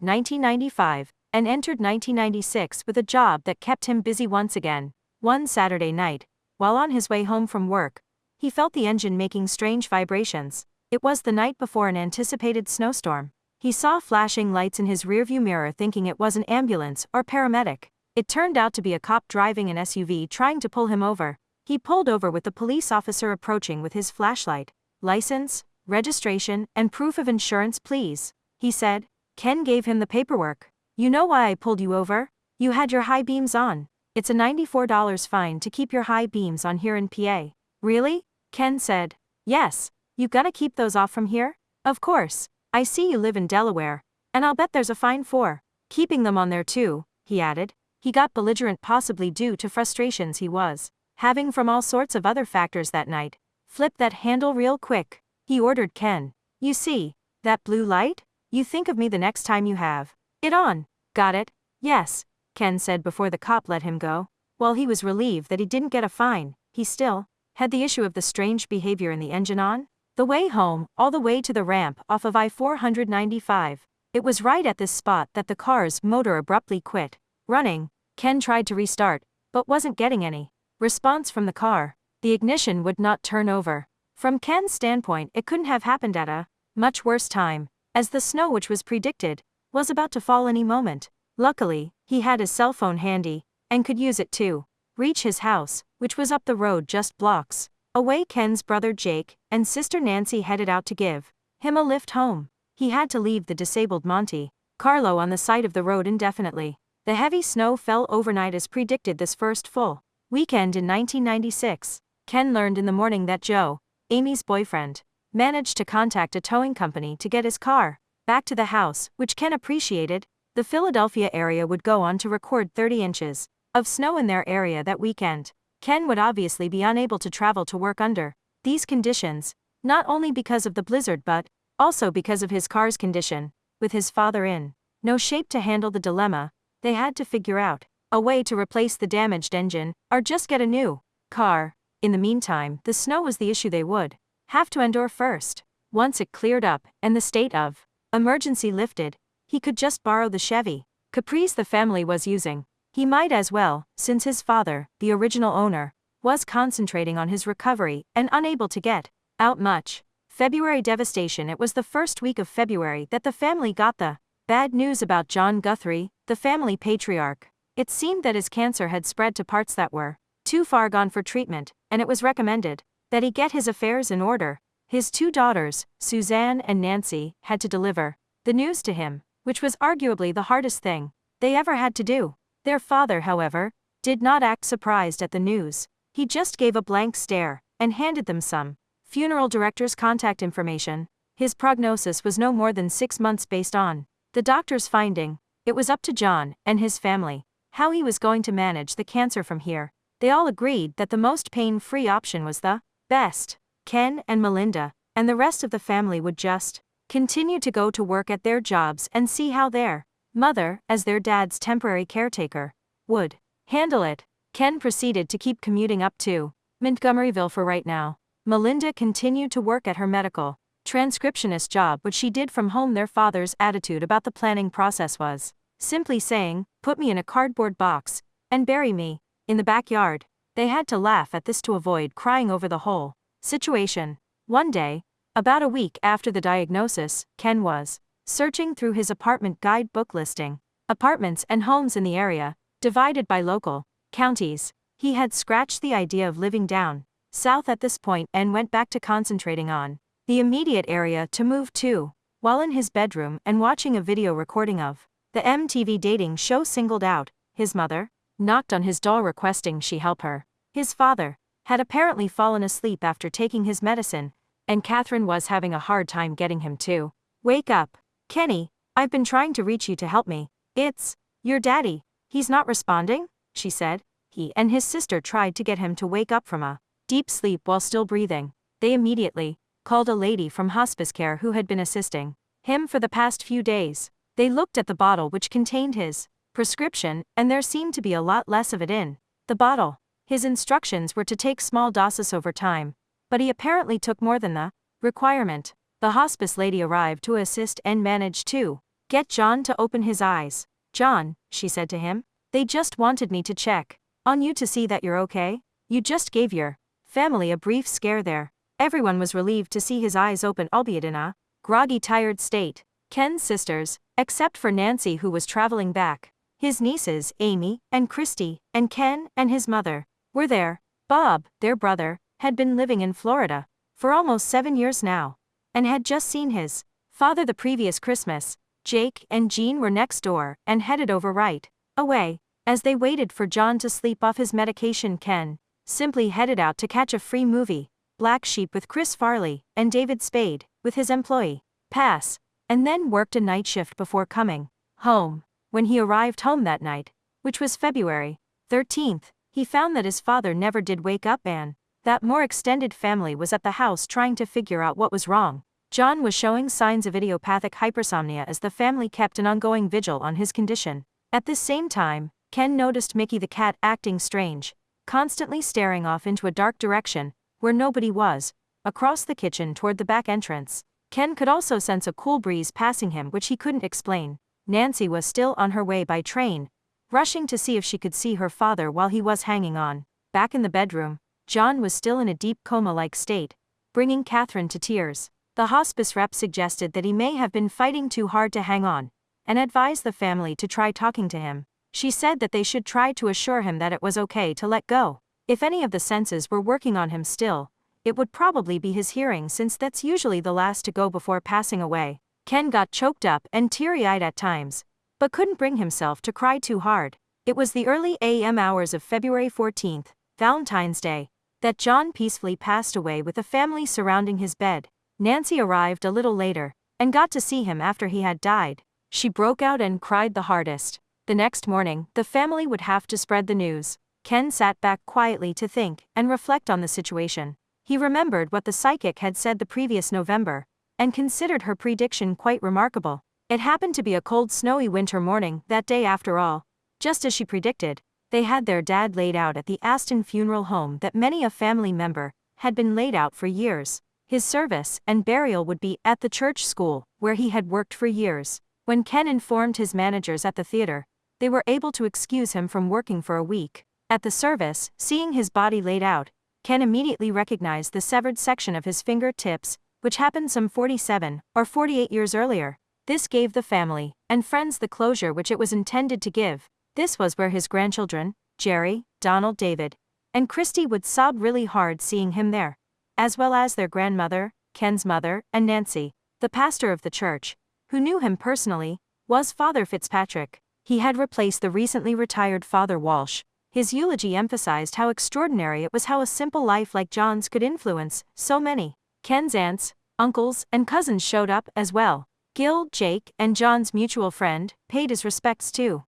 1995, and entered 1996 with a job that kept him busy once again. One Saturday night, while on his way home from work, he felt the engine making strange vibrations. It was the night before an anticipated snowstorm. He saw flashing lights in his rearview mirror, thinking it was an ambulance or paramedic. It turned out to be a cop driving an SUV trying to pull him over. He pulled over with the police officer approaching with his flashlight. "License, registration, and proof of insurance, please," he said. Ken gave him the paperwork. "You know why I pulled you over? You had your high beams on. It's a $94 fine to keep your high beams on here in PA." "Really?" Ken said. "Yes. You gotta keep those off from here?" "Of course. I see you live in Delaware. And I'll bet there's a fine for keeping them on there too," he added. He got belligerent, possibly due to frustrations he was having from all sorts of other factors that night. "Flip that handle real quick," he ordered Ken. "You see that blue light? You think of me the next time you have it on. Got it?" "Yes," Ken said before the cop let him go. While he was relieved that he didn't get a fine, he still had the issue of the strange behavior in the engine on the way home, all the way to the ramp off of I-495. It was right at this spot that the car's motor abruptly quit running. Ken tried to restart, but wasn't getting any response from the car. The ignition would not turn over. From Ken's standpoint, it couldn't have happened at a much worse time, as the snow, which was predicted, was about to fall any moment. Luckily, he had his cell phone handy, and could use it to reach his house, which was up the road just blocks away. Ken's brother Jake and sister Nancy headed out to give him a lift home. He had to leave the disabled Monte Carlo on the side of the road indefinitely. The heavy snow fell overnight as predicted this first full weekend in 1996. Ken learned in the morning that Joe, Amy's boyfriend, managed to contact a towing company to get his car back to the house, which Ken appreciated. The Philadelphia area would go on to record 30 inches of snow in their area that weekend. Ken would obviously be unable to travel to work under these conditions, not only because of the blizzard but also because of his car's condition. With his father in no shape to handle the dilemma, they had to figure out a way to replace the damaged engine or just get a new car. In the meantime, the snow was the issue they would have to endure first. Once it cleared up and the state of emergency lifted, he could just borrow the Chevy Caprice the family was using. He might as well, since his father, the original owner, was concentrating on his recovery and unable to get out much. February devastation. It was the first week of February that the family got the bad news about John Guthrie, the family patriarch. It seemed that his cancer had spread to parts that were too far gone for treatment, and it was recommended that he get his affairs in order. His two daughters, Suzanne and Nancy, had to deliver the news to him, which was arguably the hardest thing they ever had to do. Their father, however, did not act surprised at the news. He just gave a blank stare and handed them some funeral director's contact information. His prognosis was no more than 6 months based on the doctor's finding. It was up to John and his family how he was going to manage the cancer from here. They all agreed that the most pain-free option was the best. Ken and Melinda and the rest of the family would just continue to go to work at their jobs and see how their mother, as their dad's temporary caretaker, would handle it. Ken proceeded to keep commuting up to Montgomeryville for right now. Melinda continued to work at her medical transcriptionist job, which she did from home. Their father's attitude about the planning process was simply saying, "Put me in a cardboard box and bury me in the backyard." They had to laugh at this to avoid crying over the whole situation. One day, about a week after the diagnosis, Ken was searching through his apartment guidebook listing apartments and homes in the area, divided by local counties. He had scratched the idea of living down south at this point and went back to concentrating on the immediate area to move to. While in his bedroom and watching a video recording of the MTV dating show Singled Out, his mother knocked on his door requesting she help her. His father had apparently fallen asleep after taking his medicine, and Catherine was having a hard time getting him to wake up. "Kenny, I've been trying to reach you to help me. It's your daddy. He's not responding," she said. He and his sister tried to get him to wake up from a deep sleep while still breathing. They immediately called a lady from hospice care who had been assisting him for the past few days. They looked at the bottle which contained his prescription, and there seemed to be a lot less of it in the bottle. His instructions were to take small doses over time, but he apparently took more than the requirement. The hospice lady arrived to assist and managed to Get John to open his eyes. John, she said to him, they just wanted me to check on you to see that you're okay. You just gave your family a brief scare there. Everyone was relieved to see his eyes open, albeit in a groggy, tired state. Ken's sisters, except for Nancy who was traveling back, his nieces, Amy and Christy, and Ken and his mother, were there. Bob, their brother, had been living in Florida for almost 7 years now, and had just seen his father the previous Christmas. Jake and Jean were next door and headed over right away. As they waited for John to sleep off his medication, Ken simply headed out to catch a free movie, Black Sheep with Chris Farley and David Spade, with his employee pass, and then worked a night shift before coming home. When he arrived home that night, which was February 13th, he found that his father never did wake up and that more extended family was at the house trying to figure out what was wrong. John was showing signs of idiopathic hypersomnia as the family kept an ongoing vigil on his condition. At the same time, Ken noticed Mickey the cat acting strange, constantly staring off into a dark direction, where nobody was, across the kitchen toward the back entrance. Ken could also sense a cool breeze passing him which he couldn't explain. Nancy was still on her way by train, rushing to see if she could see her father while he was hanging on. Back in the bedroom, John was still in a deep coma-like state, bringing Catherine to tears. The hospice rep suggested that he may have been fighting too hard to hang on, and advised the family to try talking to him. She said that they should try to assure him that it was okay to let go. If any of the senses were working on him still, it would probably be his hearing, since that's usually the last to go before passing away. Ken got choked up and teary-eyed at times, but couldn't bring himself to cry too hard. It was the early AM hours of February 14th, Valentine's Day, that John peacefully passed away with the family surrounding his bed. Nancy arrived a little later, and got to see him after he had died. She broke out and cried the hardest. The next morning, the family would have to spread the news. Ken sat back quietly to think and reflect on the situation. He remembered what the psychic had said the previous November, and considered her prediction quite remarkable. It happened to be a cold, snowy winter morning that day after all. Just as she predicted, they had their dad laid out at the Aston funeral home that many a family member had been laid out for years. His service and burial would be at the church school, where he had worked for years. When Ken informed his managers at the theater, they were able to excuse him from working for a week. At the service, seeing his body laid out, Ken immediately recognized the severed section of his fingertips, which happened some 47 or 48 years earlier. This gave the family and friends the closure which it was intended to give. This was where his grandchildren, Jerry, Donald, David, and Christy, would sob really hard seeing him there, as well as their grandmother, Ken's mother, and Nancy. The pastor of the church, who knew him personally, was Father Fitzpatrick. He had replaced the recently retired Father Walsh. His eulogy emphasized how extraordinary it was how a simple life like John's could influence so many. Ken's aunts, uncles, and cousins showed up as well. Gil, Jake, and John's mutual friend, paid his respects too.